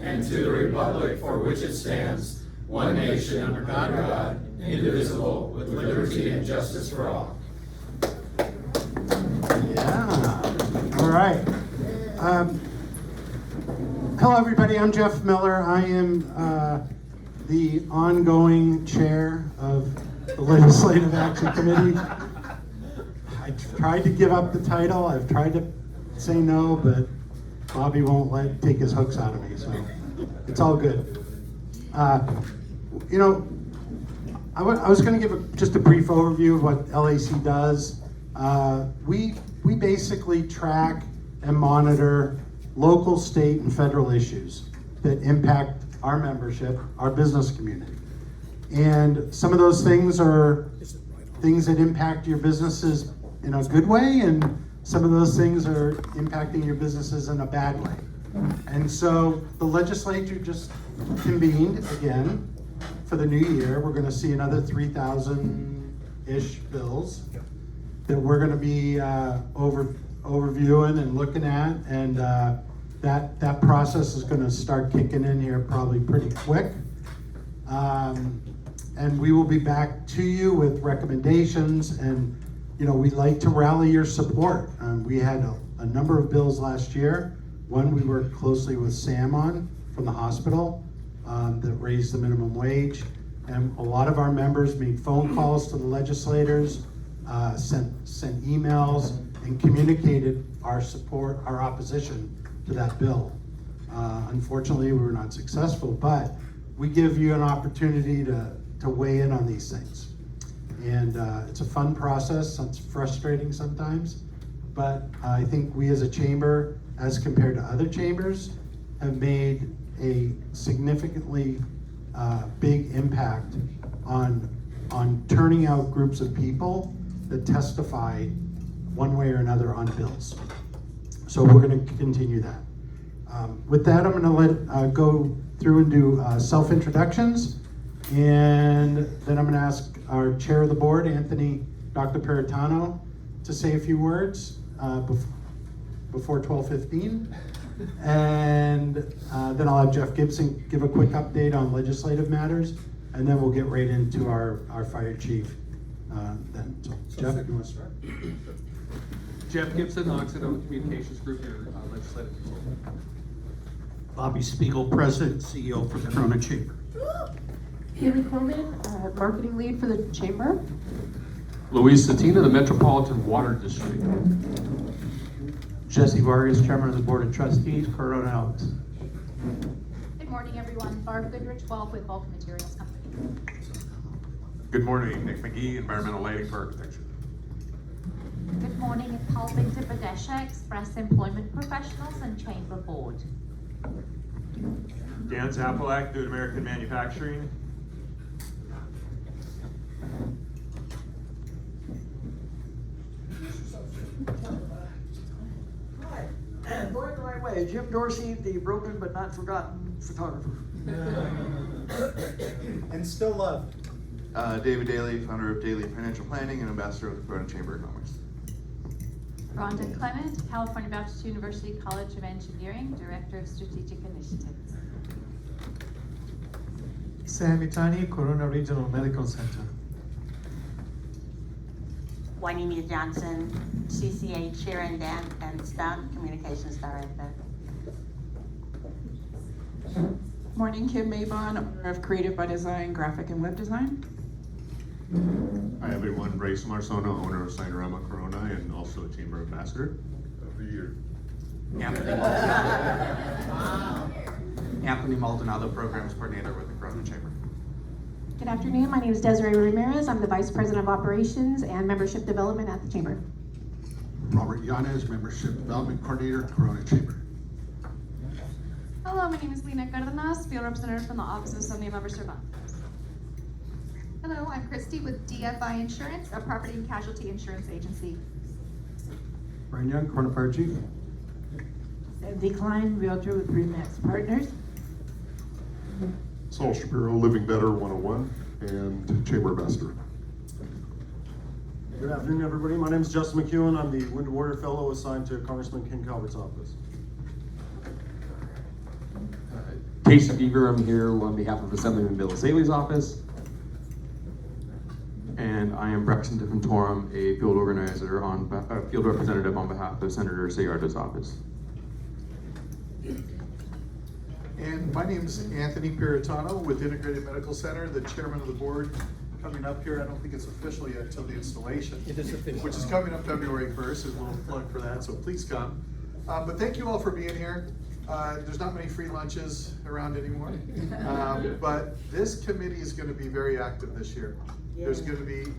and to the republic for which it stands, one nation under God, indivisible, with liberty and justice for all. Yeah. All right. Hello, everybody. I'm Jeff Miller. I am the ongoing chair of the Legislative Action Committee. I tried to give up the title. I've tried to say no, but Bobby won't take his hooks out of me, so it's all good. I was going to give just a brief overview of what LAC does. We basically track and monitor local, state, and federal issues that impact our membership, our business community. And some of those things are things that impact your businesses in a good way, and some of those things are impacting your businesses in a bad way. And so the legislature just convened again for the new year. We're going to see another 3,000-ish bills that we're going to be overviewing and looking at, and that process is going to start kicking in here probably pretty quick. And we will be back to you with recommendations, and we'd like to rally your support. We had a number of bills last year. One we worked closely with Sam on from the hospital that raised the minimum wage. And a lot of our members made phone calls to the legislators, sent emails, and communicated our support, our opposition to that bill. Unfortunately, we were not successful, but we give you an opportunity to weigh in on these things. And it's a fun process. It's frustrating sometimes, but I think we as a chamber, as compared to other chambers, have made a significantly big impact on turning out groups of people that testify one way or another on bills. So we're going to continue that. With that, I'm going to go through and do self-introductions, and then I'm going to ask our chair of the board, Dr. Peritano, to say a few words before 12:15. And then I'll have Jeff Gibson give a quick update on legislative matters, and then we'll get right into our fire chief then. So, Jeff, you want to start? Jeff Gibson, Occidental Communications Group, your legislative consultant. Bobby Spiegel, President, CEO for the Corona Chamber. Haley Coleman, marketing lead for the chamber. Luis Satina, the Metropolitan Water District. Jesse Vargas, Chairman of the Board of Trustees, Corona Elks. Good morning, everyone. Barb Goodrich, 12 with Vulcan Materials Company. Good morning, Nick McGee, Environmental Lighting for Architecture. Good morning, Paul Binter Badesha, Express Employment Professionals and Chamber Board. Dan Zapalak, Good American Manufacturing. Going the right way. Jim Dorsey, the broken but not forgotten photographer. And still loved. David Daly, founder of Daily Financial Planning and ambassador of the Corona Chamber of Commerce. Rhonda Clement, California Baptist University College of Engineering, Director of Strategic Initiatives. Sam Itani, Corona Regional Medical Center. Juanita Johnson, CCA Chair and Staff Communications Director. Morning, Kim Maybon, owner of Creative by Design, Graphic and Web Design. Hi everyone, Bryce Marsono, owner of Signorama Corona and also a Chamber Ambassador. Every year. Anthony Maldonado, Programs Coordinator with the Corona Chamber. Good afternoon. My name is Desiree Ramirez. I'm the Vice President of Operations and Membership Development at the Chamber. Robert Yanez, Membership Development Coordinator, Corona Chamber. Hello, my name is Lena Cardenas, Field Representative from the Office of Assembly Member Cervantes. Hello, I'm Christy with DFI Insurance, a property and casualty insurance agency. Brian Young, Corona Fire Chief. Sandy Klein, Realtor with Remax Partners. Saul Shapiro, Living Better 101, and Chamber Ambassador. Good afternoon, everybody. My name is Justin McEwen. I'm the Wounded Warrior Fellow assigned to Congressman Ken Calvert's office. Casey Beaver, I'm here on behalf of Assemblyman Bill Saley's office. And I am Braxton Diffentorum, a field organizer field representative on behalf of Senator Sayardo's office. And my name is Anthony Piritano with Integrated Medical Center, the chairman of the board. Coming up here, I don't think it's official yet until the installation, which is coming up February 1st. There's a little plug for that, so please come. But thank you all for being here. There's not many free lunches around anymore. But this committee is going to be very active this year. There's going to be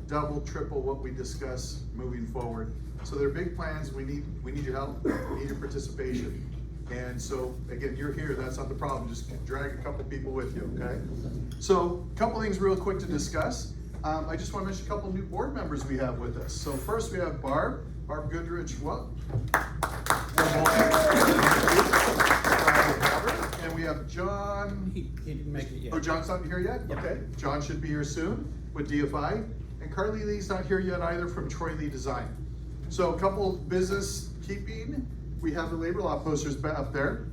double, triple what we discuss moving forward. So there are big plans. We need your help. We need your participation. And so, again, you're here, that's not the problem, just drag a couple people with you, okay? So, a couple things real quick to discuss. I just want to mention a couple new board members we have with us. So first we have Barb Goodrich, what? And we have John. He didn't make it yet. Oh, John's not here yet? Yep. Okay, John should be here soon with DFI. And Carly Lee's not here yet either from Troy Lee Design. So a couple business keeping. We have the labor law posters up there.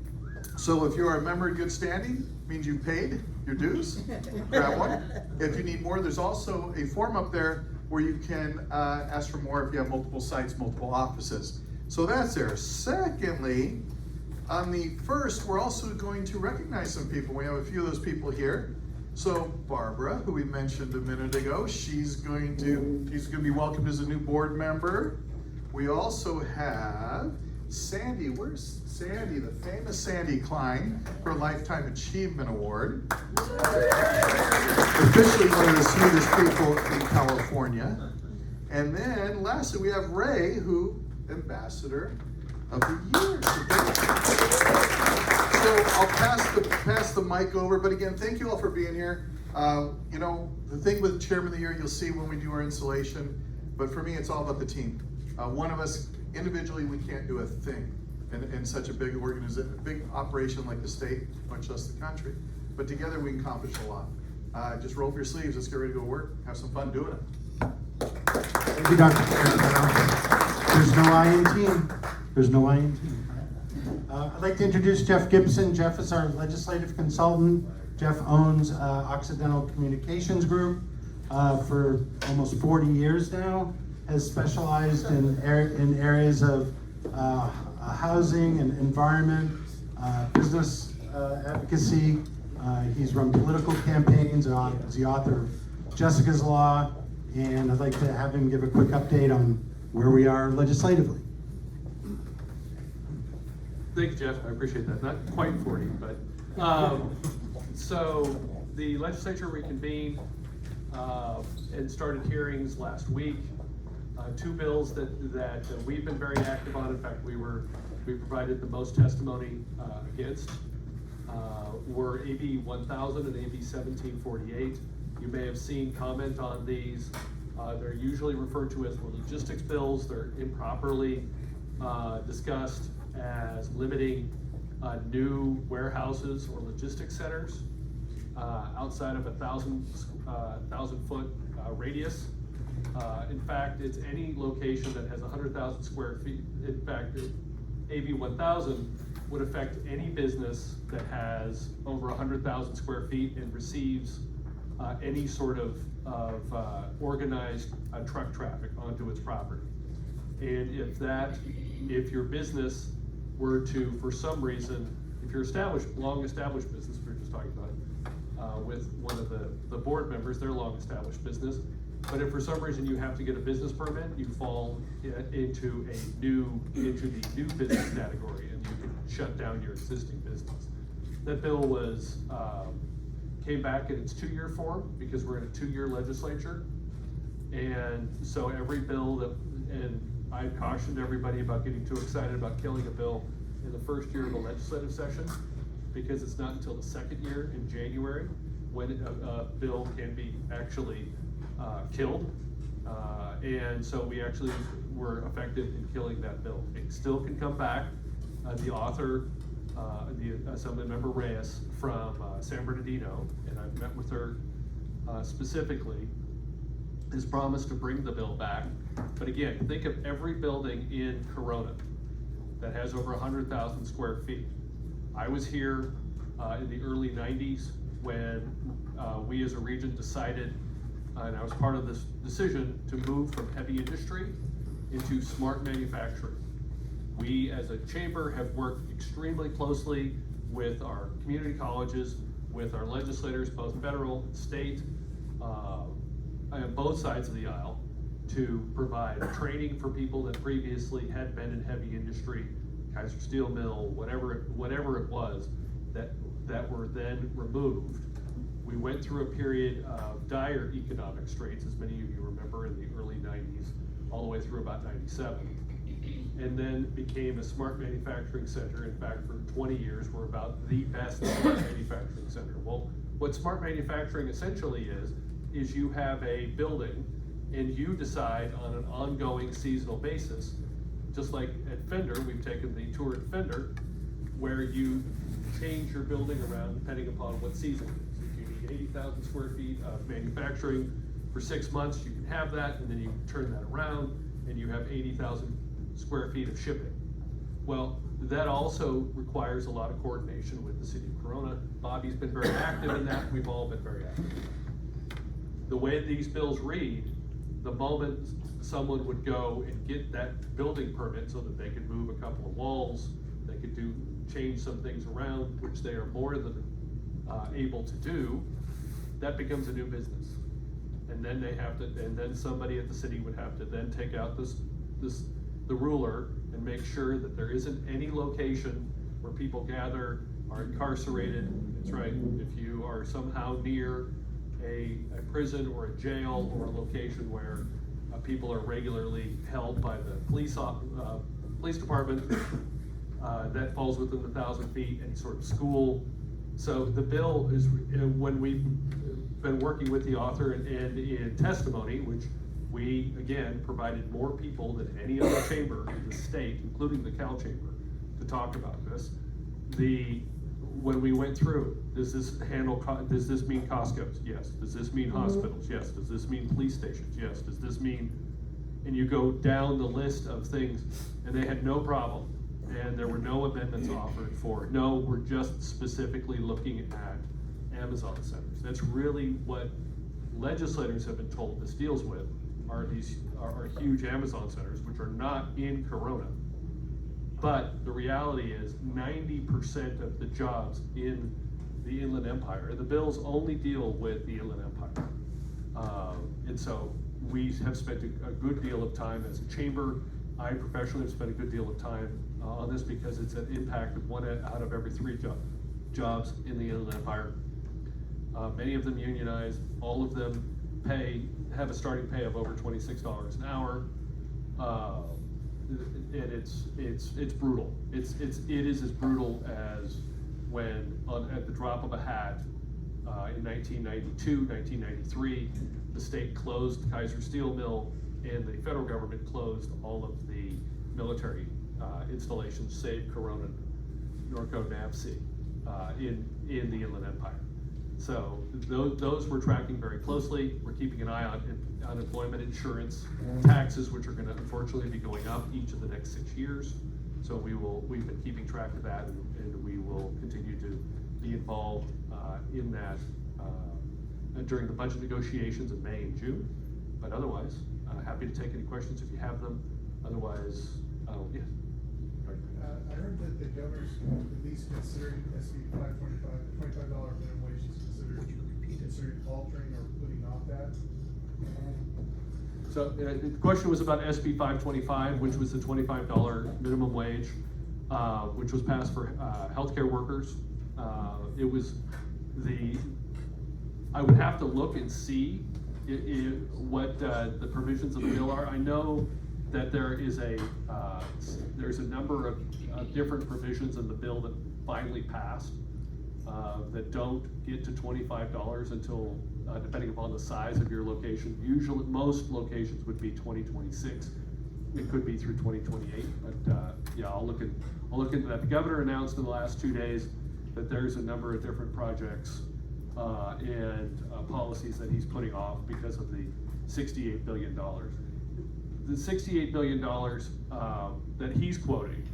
So if you are a member in good standing, means you've paid your dues, grab one. If you need more, there's also a form up there where you can ask for more if you have multiple sites, multiple offices. So that's there. Secondly, on the 1st, we're also going to recognize some people. We have a few of those people here. So Barbara, who we mentioned a minute ago, she's going to be welcomed as a new board member. We also have Sandy, where's Sandy? The famous Sandy Klein, her Lifetime Achievement Award. Officially one of the sweetest people in California. And then lastly, we have Ray, who Ambassador of the Year. So I'll pass the mic over, but again, thank you all for being here. You know, the thing with Chairman of the Year, you'll see when we do our installation, but for me, it's all about the team. One of us, individually, we can't do a thing in such a big organization, big operation like the state, much less the country. But together we can accomplish a lot. Just roll up your sleeves, let's get ready to go work, have some fun doing it. Thank you, Dr. There's no I in team. There's no I in team. I'd like to introduce Jeff Gibson. Jeff is our legislative consultant. Jeff owns Occidental Communications Group for almost 40 years now. Has specialized in areas of housing and environment, business advocacy. He's run political campaigns. He's the author of Jessica's Law, and I'd like to have him give a quick update on where we are legislatively. Thank you, Jeff. I appreciate that. Not quite 40, but so the legislature reconvened and started hearings last week. Two bills that we've been very active on. In fact, we provided the most testimony against were AB 1000 and AB 1748. You may have seen comment on these. They're usually referred to as logistics bills. They're improperly discussed as limiting new warehouses or logistics centers outside of a 1,000-foot radius. In fact, it's any location that has 100,000 square feet. In fact, AB 1000 would affect any business that has over 100,000 square feet and receives any sort of organized truck traffic onto its property. And if your business were to, for some reason, if you're long-established business, we were just talking about with one of the board members, their long-established business. But if for some reason you have to get a business permit, you fall into the new business category, and you can shut down your existing business. That bill came back in its 2-year form because we're in a 2-year legislature, and so every bill and I cautioned everybody about getting too excited about killing a bill in the first year of the legislative session, because it's not until the second year in January when a bill can be actually killed, and so we actually were effective in killing that bill. It still can come back. The author, the Assemblymember Reyes from San Bernardino, and I've met with her specifically, has promised to bring the bill back. But again, think of every building in Corona that has over 100,000 square feet. I was here in the early 90s when we as a region decided, and I was part of this decision, to move from heavy industry into smart manufacturing. We as a chamber have worked extremely closely with our community colleges, with our legislators, both federal, state, on both sides of the aisle, to provide training for people that previously had been in heavy industry, Kaiser Steel Mill, whatever it was, that were then removed. We went through a period of dire economic straits, as many of you remember, in the early 90s, all the way through about 97. And then became a smart manufacturing center. In fact, for 20 years, we're about the best smart manufacturing center. Well, what smart manufacturing essentially is you have a building and you decide on an ongoing seasonal basis, just like at Fender, we've taken the tour at Fender, where you change your building around depending upon what season it is. If you need 80,000 square feet of manufacturing for 6 months, you can have that, and then you turn that around and you have 80,000 square feet of shipping. Well, that also requires a lot of coordination with the city of Corona. Bobby's been very active in that. We've all been very active. The way these bills read, the moment someone would go and get that building permit so that they could move a couple of walls, they could change some things around, which they are more than able to do, that becomes a new business. And then then somebody at the city would have to then take out the ruler and make sure that there isn't any location where people gather, are incarcerated. That's right, if you are somehow near a prison or a jail or a location where people are regularly held by the police department, that falls within the 1,000 feet, any sort of school. So the bill is, when we've been working with the author and in testimony, which we, again, provided more people than any other chamber in the state, including the Cal Chamber, to talk about this. When we went through, does this mean Costco's? Yes. Does this mean hospitals? Yes. Does this mean police stations? Yes. Does this mean, and you go down the list of things, and they had no problem, and there were no amendments offered for it. No, we're just specifically looking at Amazon centers. That's really what legislators have been told this deals with, are huge Amazon centers, which are not in Corona. But the reality is 90% of the jobs in the Inland Empire, the bills only deal with the Inland Empire. And so we have spent a good deal of time as a chamber. I professionally have spent a good deal of time on this because it's an impact of 1 out of every 3 jobs in the Inland Empire. Many of them unionized, all of them have a starting pay of over $26 an hour. And it's brutal. It is as brutal as when at the drop of a hat in 1992, 1993, the state closed Kaiser Steel Mill and the federal government closed all of the military installations, save Corona, Norco, NAVSEA, in the Inland Empire. So those we're tracking very closely. We're keeping an eye on unemployment insurance, taxes, which are going to unfortunately be going up each of the next 6 years. So we've been keeping track of that, and we will continue to be involved in that during the budget negotiations in May and June. But otherwise, happy to take any questions if you have them. Otherwise, yes. I heard that the governor's at least considering SB 525, the $25 minimum wage is considered altering or putting off that. So the question was about SB 525, which was the $25 minimum wage, which was passed for healthcare workers. I would have to look and see what the provisions of the bill are. I know that there's a number of different provisions in the bill that finally passed that don't get to $25 until, depending upon the size of your location. Usually, most locations would be 2026. It could be through 2028, but yeah, I'll look into that. The governor announced in the last 2 days that there's a number of different projects and policies that he's putting off because of the $68 billion. The $68 billion that he's quoting,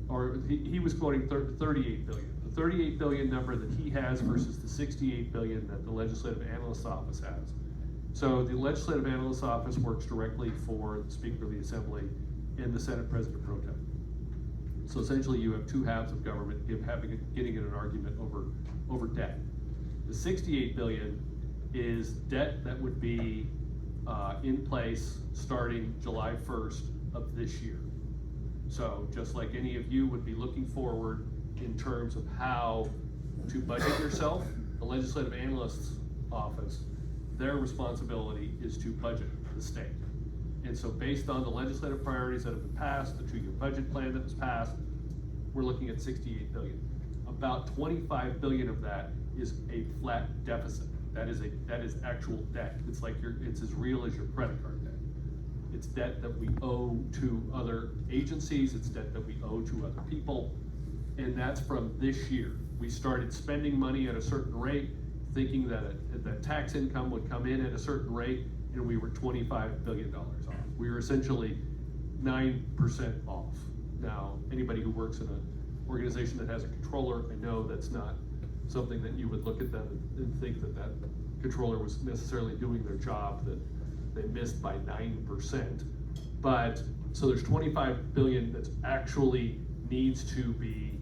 or he was quoting $38 billion. The The 38 billion number that he has versus the 68 billion that the Legislative Analyst's Office has. So the Legislative Analyst's Office works directly for the Speaker of the Assembly and the Senate President Pro Tem. So essentially you have two halves of government getting in an argument over debt. The 68 billion is debt that would be in place starting July 1st of this year. So just like any of you would be looking forward in terms of how to budget yourself, the Legislative Analyst's Office, their responsibility is to budget the state. And so based on the legislative priorities that have been passed, the 2-year budget plan that was passed, we're looking at 68 billion. About 25 billion of that is a flat deficit. That is actual debt. It's like it's as real as your credit card debt. It's debt that we owe to other agencies, it's debt that we owe to other people, and that's from this year. We started spending money at a certain rate, thinking that tax income would come in at a certain rate, and we were $25 billion off. We were essentially 9% off. Now, anybody who works in an organization that has a controller, I know that's not something that you would look at them and think that that controller was necessarily doing their job, that they missed by 9%. But, so there's 25 billion that actually needs to be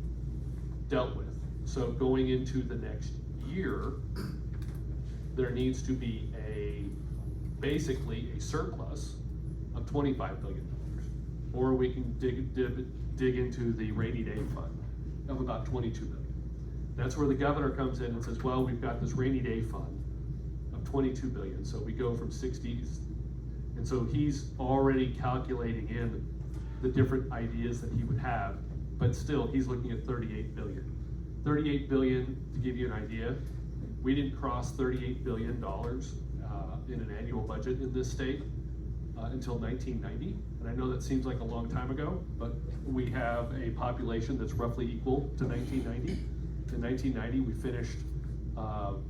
dealt with. So going into the next year, there needs to be basically a surplus of $25 billion. Or we can dig into the rainy day fund of about 22 billion. That's where the governor comes in and says, well, we've got this rainy day fund of 22 billion. So we go from 60s. And so he's already calculating in the different ideas that he would have, but still he's looking at 38 billion. 38 billion, to give you an idea, we didn't cross $38 billion in an annual budget in this state until 1990. And I know that seems like a long time ago, but we have a population that's roughly equal to 1990. In 1990, we finished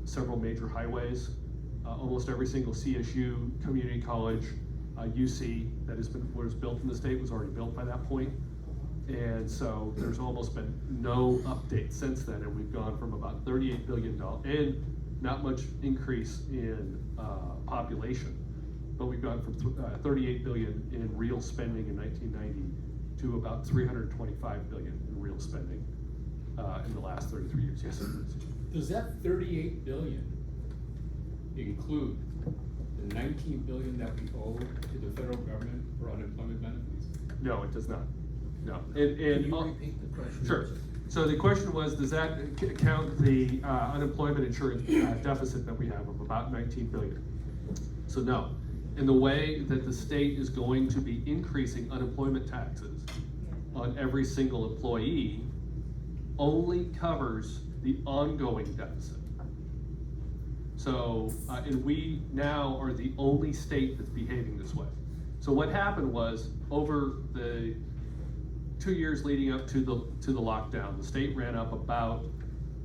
several major highways. Almost every single CSU, community college, UC that was built in the state was already built by that point. And so there's almost been no update since then, and we've gone from about $38 billion and not much increase in population, but we've gone from 38 billion in real spending in 1990 to about 325 billion in real spending in the last 33 years. Yes, sir. Does that 38 billion include the 19 billion that we owe to the federal government for unemployment benefits? No, it does not. No. Can you repeat the question? Sure. So the question was, does that count the unemployment insurance deficit that we have of about 19 billion? So no. And the way that the state is going to be increasing unemployment taxes on every single employee only covers the ongoing deficit. So, and we now are the only state that's behaving this way. So what happened was, over the 2 years leading up to the lockdown, the state ran up about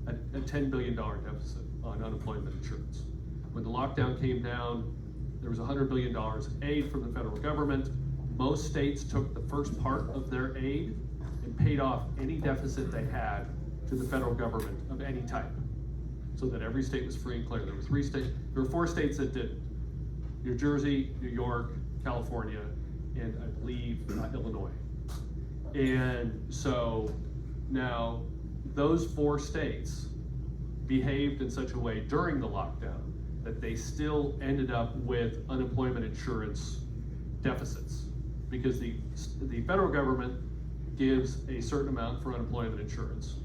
a $10 billion deficit on unemployment insurance. When the lockdown came down, there was $100 billion in aid from the federal government. Most states took the first part of their aid and paid off any deficit they had to the federal government of any type, so that every state was free and clear. There were 4 states that did: New Jersey, New York, California, and I believe Illinois. And so now those 4 states behaved in such a way during the lockdown that they still ended up with unemployment insurance deficits, because the federal government gives a certain amount for unemployment insurance.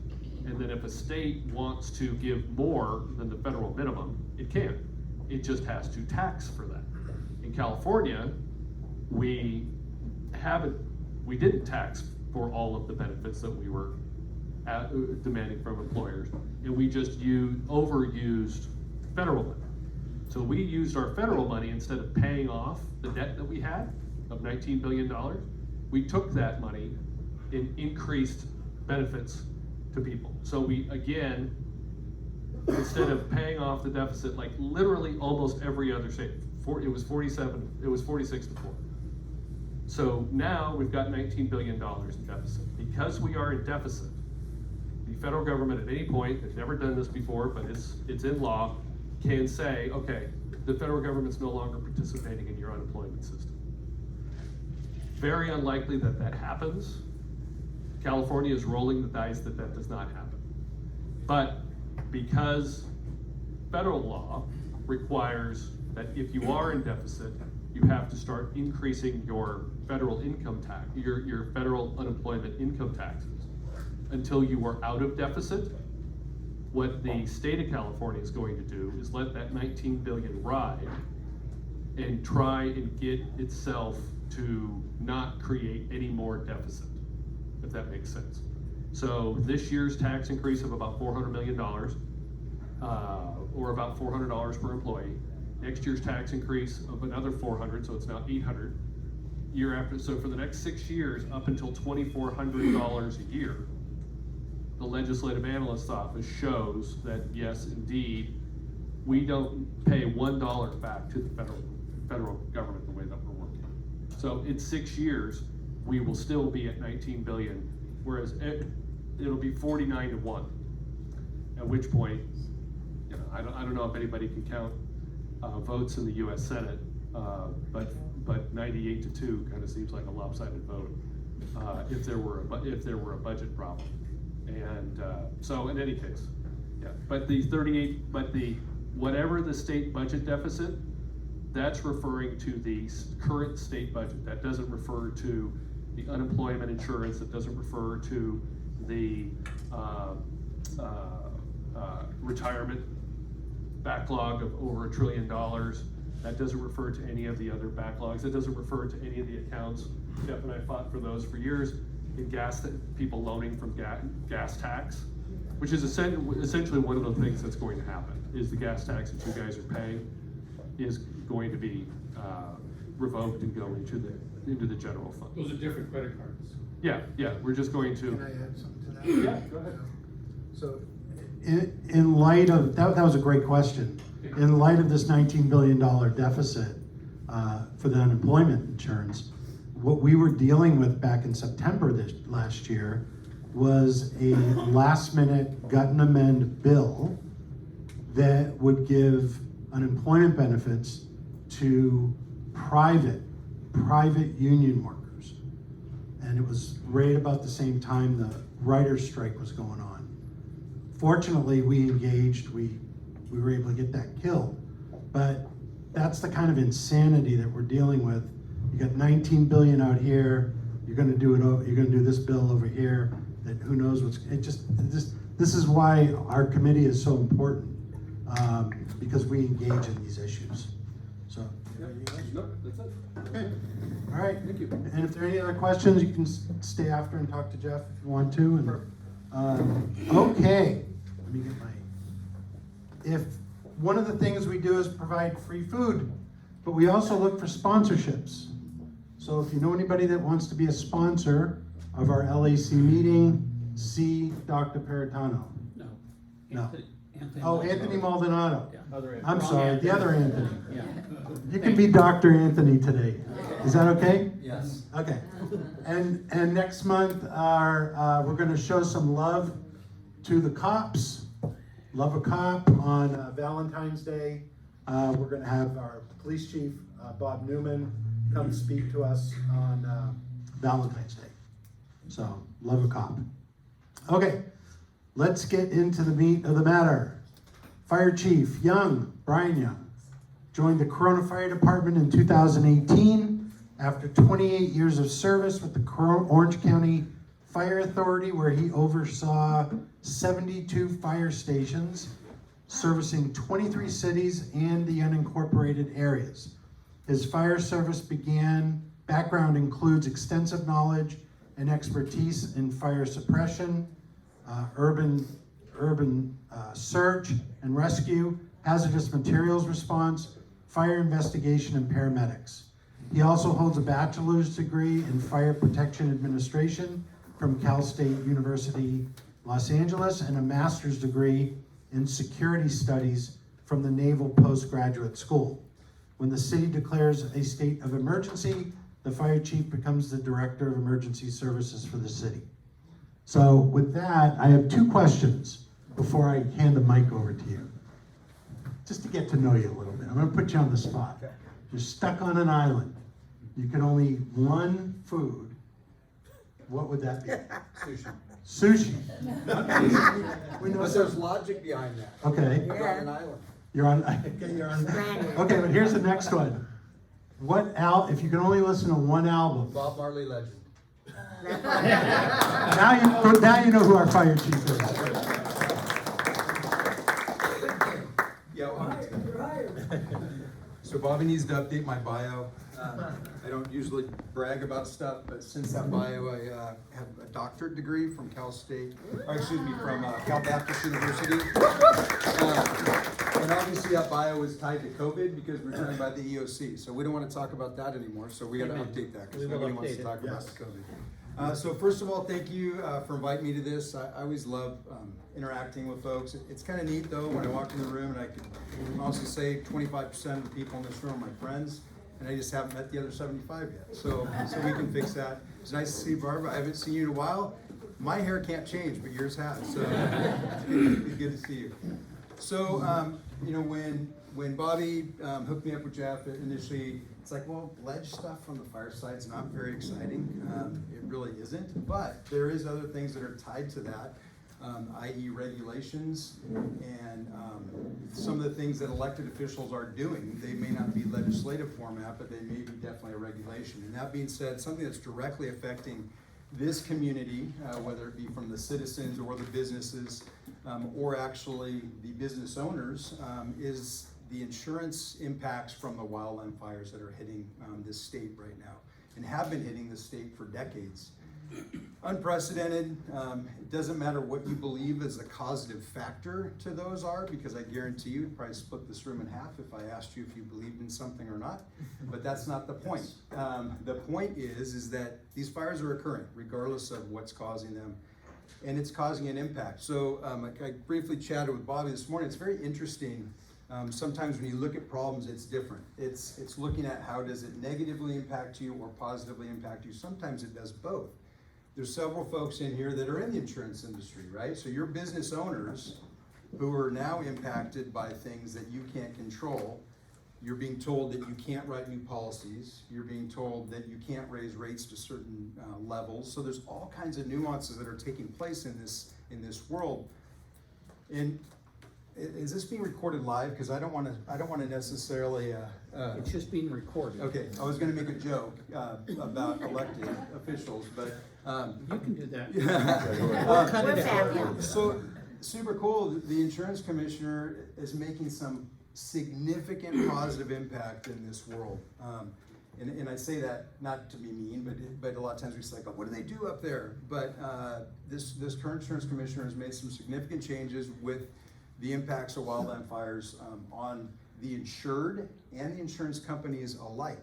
And then if a state wants to give more than the federal minimum, it can. It just has to tax for that. In California, we didn't tax for all of the benefits that we were demanding from employers, and we just overused federal money. So we used our federal money instead of paying off the debt that we had of $19 billion. We took that money and increased benefits to people. So we, again, instead of paying off the deficit like literally almost every other state, it was 46 to 4. So now we've got $19 billion in deficit. Because we are in deficit, the federal government at any point, they've never done this before, but it's in law, can say, okay, the federal government's no longer participating in your unemployment system. Very unlikely that that happens. California is rolling the dice that that does not happen. But because federal law requires that if you are in deficit, you have to start increasing your federal income tax, your federal unemployment income taxes until you are out of deficit. What the state of California is going to do is let that 19 billion ride and try and get itself to not create any more deficit, if that makes sense. So this year's tax increase of about $400 million, or about $400 per employee. Next year's tax increase of another 400, so it's now 800. Year after, so for the next 6 years, up until $2,400 a year, the Legislative Analyst's Office shows that yes, indeed, we don't pay $1 back to the federal government the way that we're working. So in 6 years, we will still be at 19 billion, whereas it'll be 49 to 1. At which point, you know, I don't know if anybody can count votes in the U.S. Senate, but 98 to 2 kind of seems like a lopsided vote if there were a budget problem. And so in any case, yeah. But the 38, whatever the state budget deficit, that's referring to the current state budget. That doesn't refer to the unemployment insurance. That doesn't refer to the retirement backlog of over $1 trillion. That doesn't refer to any of the other backlogs. It doesn't refer to any of the accounts. Jeff and I fought for those for years in gas, people loaning from gas tax, which is essentially one of the things that's going to happen, is the gas tax that you guys are paying is going to be revoked and go into the general fund. Those are different credit cards. Yeah, we're just going to. Can I add something to that? Yeah, go ahead. So, In light of, that was a great question. In light of this $19 billion deficit for the unemployment insurance, what we were dealing with back in September last year was a last minute gut and amend bill that would give unemployment benefits to private union workers. And it was right about the same time the writer's strike was going on. Fortunately, we engaged, we were able to get that killed. But that's the kind of insanity that we're dealing with. You got 19 billion out here, you're gonna do this bill over here, that who knows this is why our committee is so important, because we engage in these issues. So. No, that's it. Okay, all right. Thank you. And if there are any other questions, you can stay after and talk to Jeff if you want to. And, okay, let me get if one of the things we do is provide free food, but we also look for sponsorships. So if you know anybody that wants to be a sponsor of our LAC meeting, see Dr. Peritano. No. Anthony. Oh, Anthony Maldonado. Yeah. I'm sorry, the other Anthony. Yeah. You can be Dr. Anthony today. Is that okay? Yes. Okay. And next month, we're going to show some love to the cops. Love a Cop on Valentine's Day. We're going to have our police chief, Bob Newman, come speak to us on Valentine's Day. So, love a cop. Okay, let's get into the meat of the matter. Fire Chief Brian Young, joined the Corona Fire Department in 2018 after 28 years of service with the Orange County Fire Authority, where he oversaw 72 fire stations servicing 23 cities and the unincorporated areas. His fire service background includes extensive knowledge and expertise in fire suppression, urban search and rescue, hazardous materials response, fire investigation, and paramedics. He also holds a bachelor's degree in fire protection administration from Cal State University, Los Angeles, and a master's degree in security studies from the Naval Postgraduate School. When the city declares a state of emergency, the fire chief becomes the director of emergency services for the city. So with that, I have 2 questions before I hand the mic over to you. Just to get to know you a little bit. I'm gonna put you on the spot. You're stuck on an island. You can only eat one food. What would that be? Sushi. Sushi. We know But there's logic behind that. Okay. You're on an island. You're on. Okay, but here's the next one. If you can only listen to one album. Bob Marley legend. Now you know who our fire chief is. Yeah, so Bobby needs to update my bio. I don't usually brag about stuff, but since that bio, I have a doctorate degree from Cal State, or excuse me, from Cal Baptist University. And obviously that bio is tied to COVID because we're turned by the EOC. So we don't want to talk about that anymore. So we got to update that because nobody wants to talk about the COVID. So first of all, thank you for inviting me to this. I always love interacting with folks. It's kind of neat though when I walk in the room and I can honestly say 25% of the people in this room are my friends. And I just haven't met the other 75 yet. So we can fix that. It's nice to see you, Barbara. I haven't seen you in a while. My hair can't change, but yours has. So it's good to see you. So, you know, when Bobby hooked me up with Jeff initially, it's like, well, ledge stuff from the fireside is not very exciting. It really isn't. But there is other things that are tied to that. I.e. regulations and some of the things that elected officials are doing. They may not be legislative format, but they may be definitely a regulation. And that being said, something that's directly affecting this community, whether it be from the citizens or the businesses, or actually the business owners, is the insurance impacts from the wildland fires that are hitting this state right now and have been hitting the state for decades. Unprecedented. It doesn't matter what you believe as a causative factor to those are, because I guarantee you would probably split this room in half if I asked you if you believed in something or not. But that's not the point. The point is that these fires are occurring regardless of what's causing them, and it's causing an impact. So I briefly chatted with Bobby this morning. It's very interesting. Sometimes when you look at problems, it's different. It's looking at how does it negatively impact you or positively impact you. Sometimes it does both. There's several folks in here that are in the insurance industry, right? So you're business owners who are now impacted by things that you can't control. You're being told that you can't write new policies. You're being told that you can't raise rates to certain levels. So there's all kinds of nuances that are taking place in this world. And is this being recorded live? Because I don't want to necessarily. It's just being recorded. Okay, I was going to make a joke about elected officials, but you can do that. We'll cut it out. So super cool. The insurance commissioner is making some significant positive impact in this world. And I say that not to be mean, but a lot of times we say, like, oh, what do they do up there? But this current insurance commissioner has made some significant changes with the impacts of wildland fires on the insured and the insurance companies alike.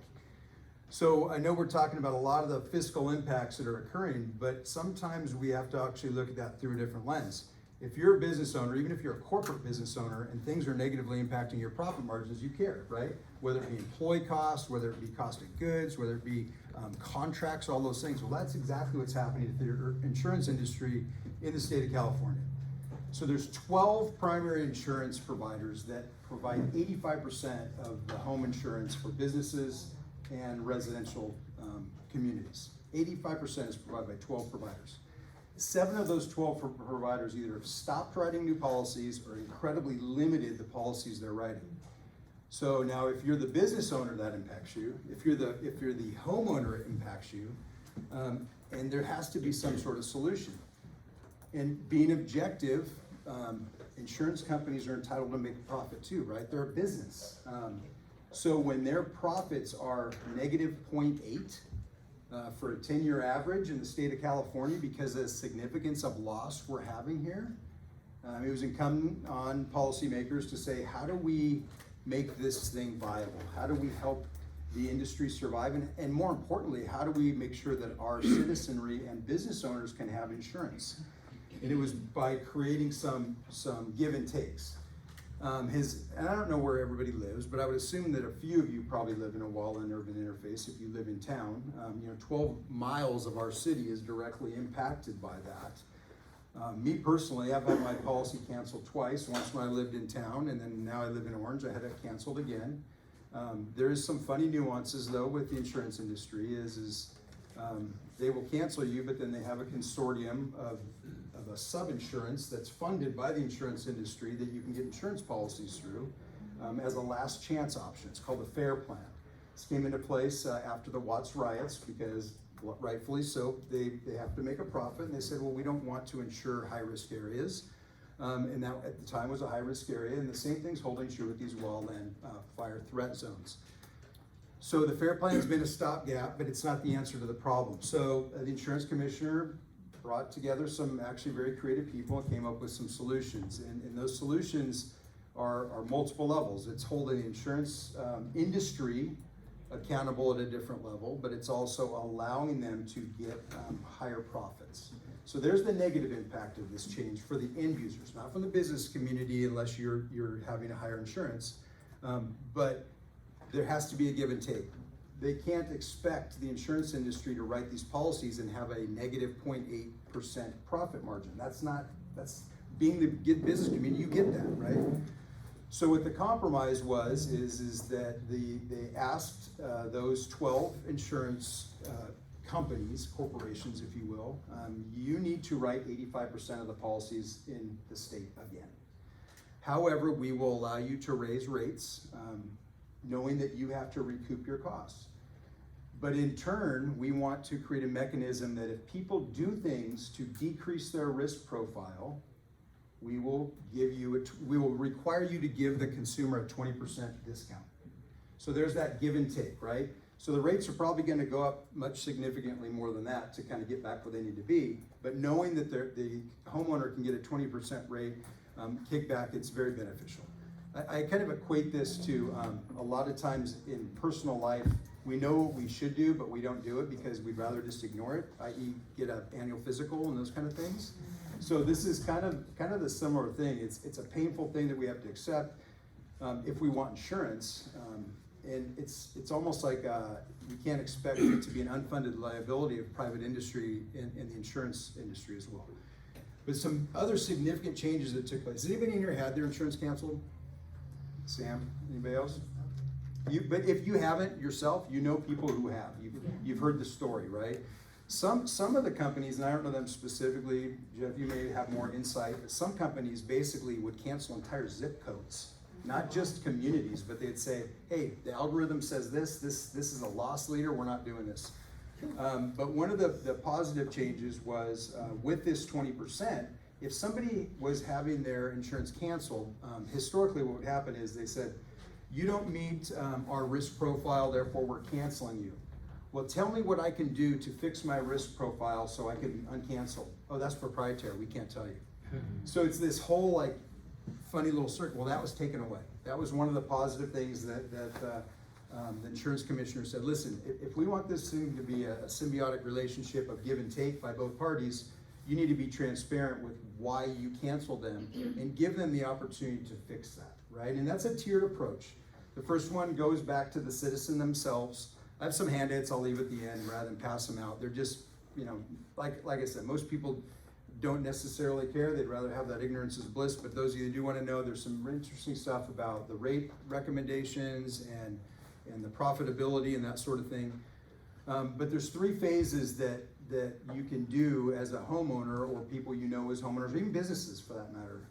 So I know we're talking about a lot of the fiscal impacts that are occurring, but sometimes we have to actually look at that through a different lens. If you're a business owner, even if you're a corporate business owner and things are negatively impacting your profit margins, you care, right? Whether it be employee costs, whether it be cost of goods, whether it be contracts, all those things. Well, that's exactly what's happening to the insurance industry in the state of California. So there's 12 primary insurance providers that provide 85% of the home insurance for businesses and residential communities. 85% is provided by 12 providers. 7 of those 12 providers either have stopped writing new policies or incredibly limited the policies they're writing. So now if you're the business owner, that impacts you. If you're the homeowner, it impacts you. And there has to be some sort of solution. And being objective, insurance companies are entitled to make a profit too, right? They're a business. So when their profits are negative 0.8 for a 10-year average in the state of California because of the significance of loss we're having here, it was incumbent on policymakers to say, how do we make this thing viable? How do we help the industry survive? And more importantly, how do we make sure that our citizenry and business owners can have insurance? And it was by creating some give and takes. And I don't know where everybody lives, but I would assume that a few of you probably live in a wildland urban interface if you live in town. 12 miles of our city is directly impacted by that. Me personally, I've had my policy canceled twice, once when I lived in town, and then now I live in Orange, I had it canceled again. There is some funny nuances though with the insurance industry they will cancel you, but then they have a consortium of a sub-insurance that's funded by the insurance industry that you can get insurance policies through as a last chance option. It's called the FAIR Plan. This came into place after the Watts riots because rightfully so, they have to make a profit, and they said, well, we don't want to insure high-risk areas. And that at the time was a high-risk area, and the same thing's holding true with these wildland fire threat zones. So the FAIR Plan has been a stopgap, but it's not the answer to the problem. So the insurance commissioner brought together some actually very creative people and came up with some solutions. And those solutions are multiple levels. It's holding the insurance industry accountable at a different level, but it's also allowing them to get higher profits. So there's the negative impact of this change for the end users, not from the business community unless you're having a higher insurance, but there has to be a give and take. They can't expect the insurance industry to write these policies and have a negative 0.8% profit margin. That's being the business community, you get that, right? So what the compromise is that they asked those 12 insurance companies, corporations, if you will, you need to write 85% of the policies in the state again. However, we will allow you to raise rates, knowing that you have to recoup your costs. But in turn, we want to create a mechanism that if people do things to decrease their risk profile, we will require you to give the consumer a 20% discount. So there's that give and take, right? So the rates are probably going to go up much significantly more than that to kind of get back where they need to be. But knowing that the homeowner can get a 20% rate kickback, it's very beneficial. I kind of equate this to a lot of times in personal life, we know what we should do, but we don't do it because we'd rather just ignore it, i.e. get an annual physical and those kind of things. So this is kind of the similar thing. It's a painful thing that we have to accept if we want insurance. And it's almost like we can't expect it to be an unfunded liability of private industry in the insurance industry as well. But some other significant changes that took place. Has anybody in here had their insurance canceled? Sam, anybody else? But if you haven't yourself, you know people who have. You've heard the story, right? Some of the companies, and I don't know them specifically, Jeff, you may have more insight, but some companies basically would cancel entire zip codes, not just communities, but they'd say, hey, the algorithm says this is a loss leader, we're not doing this. But one of the positive changes was with this 20%, if somebody was having their insurance canceled, historically what would happen is they said, you don't meet our risk profile, therefore we're canceling you. Well, tell me what I can do to fix my risk profile so I can uncancel. Oh, that's proprietary, we can't tell you. So it's this whole like funny little circle. Well, that was taken away. That was one of the positive things that the insurance commissioner said, listen, if we want this thing to be a symbiotic relationship of give and take by both parties, you need to be transparent with why you canceled them and give them the opportunity to fix that, right? And that's a tiered approach. The first one goes back to the citizen themselves. I have some handouts I'll leave at the end rather than pass them out. They're just, like I said, most people don't necessarily care. They'd rather have that ignorance is bliss, but those of you that do want to know, there's some interesting stuff about the rate recommendations and the profitability and that sort of thing. But there's 3 phases that you can do as a homeowner or people you know as homeowners, or even businesses for that matter.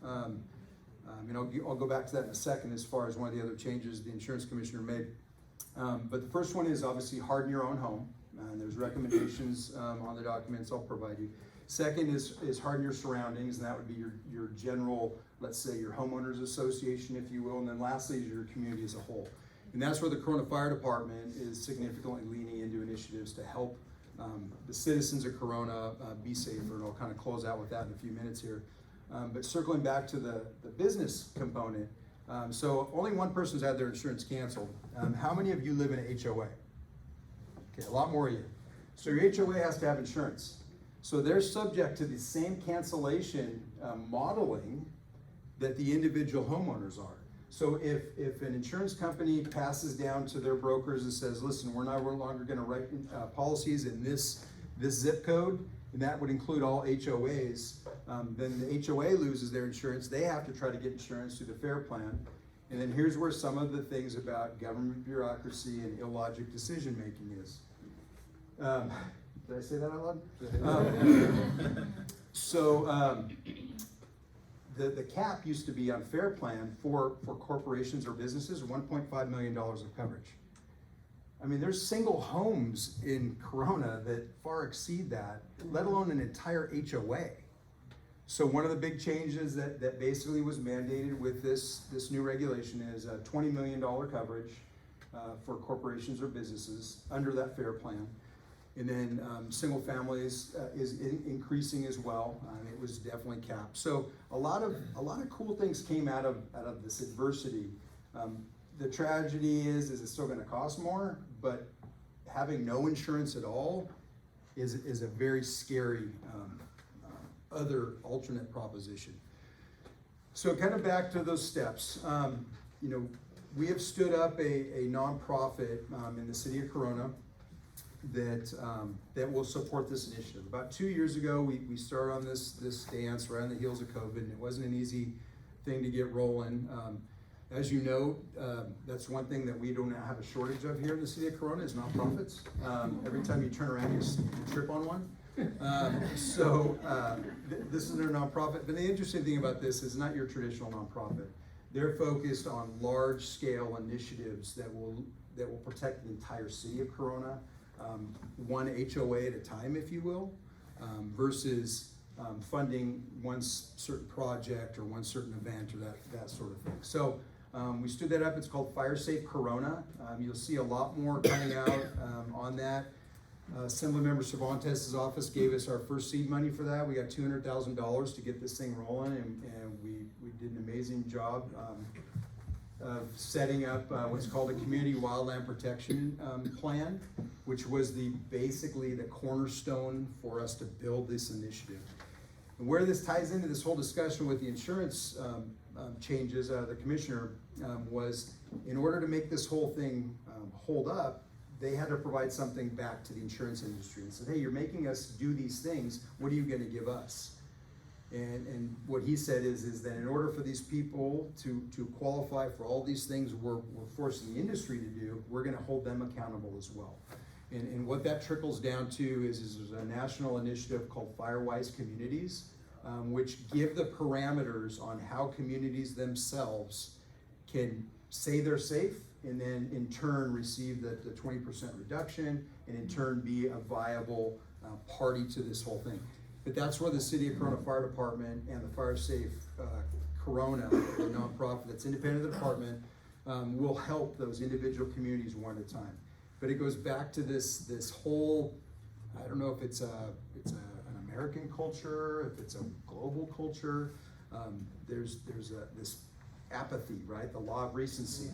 I'll go back to that in a second as far as one of the other changes the insurance commissioner made. But the first one is obviously harden your own home. There's recommendations on the documents I'll provide you. Second is harden your surroundings, and that would be your general, let's say your homeowners association, if you will. And then lastly is your community as a whole. And that's where the Corona Fire Department is significantly leaning into initiatives to help the citizens of Corona be safer. And I'll kind of close out with that in a few minutes here. But circling back to the business component, so only one person's had their insurance canceled. How many of you live in an HOA? Okay, a lot more of you. So your HOA has to have insurance. So they're subject to the same cancellation modeling that the individual homeowners are. So if an insurance company passes down to their brokers and says, listen, we're no longer going to write policies in this zip code, and that would include all HOAs, Then the HOA loses their insurance. They have to try to get insurance through the FAIR Plan. And then here's where some of the things about government bureaucracy and illogic decision-making is. Did I say that out loud? The cap used to be on FAIR Plan for corporations or businesses, $1.5 million of coverage. I mean, there's single homes in Corona that far exceed that, let alone an entire HOA. So one of the big changes that basically was mandated with this new regulation is a $20 million coverage for corporations or businesses under that FAIR Plan. And then single families is increasing as well. It was definitely capped. So a lot of cool things came out of this adversity. The tragedy is it's still going to cost more, but having no insurance at all is a very scary other alternate proposition. So kind of back to those steps. You know, we have stood up a nonprofit in the city of Corona that will support this initiative. About 2 years ago, we started on this dance right on the heels of COVID, and it wasn't an easy thing to get rolling. As you know, that's one thing that we don't have a shortage of here in the city of Corona is nonprofits. Every time you turn around, you trip on one. This is their nonprofit, but the interesting thing about this is not your traditional nonprofit. They're focused on large-scale initiatives that will protect the entire city of Corona, one HOA at a time, if you will, versus funding one certain project or one certain event or that sort of thing. So we stood that up. It's called Fire Safe Corona. You'll see a lot more coming out on that. Assemblymember Cervantes' office gave us our first seed money for that. We got $200,000 to get this thing rolling, and we did an amazing job of setting up what's called a community wildland protection plan, which was basically the cornerstone for us to build this initiative. And where this ties into this whole discussion with the insurance changes, the commissioner was, in order to make this whole thing hold up, they had to provide something back to the insurance industry and said, hey, you're making us do these things, what are you gonna give us? And what he said is that in order for these people to qualify for all these things we're forcing the industry to do, we're gonna hold them accountable as well. And what that trickles down to is there's a national initiative called Firewise Communities, which give the parameters on how communities themselves can say they're safe and then in turn receive the 20% reduction and in turn be a viable party to this whole thing. But that's where the City of Corona Fire Department and the Fire Safe Corona, the nonprofit that's independent of the department, will help those individual communities one at a time. But it goes back to this whole, I don't know if it's an American culture, if it's a global culture. There's this apathy, right? The law of recency.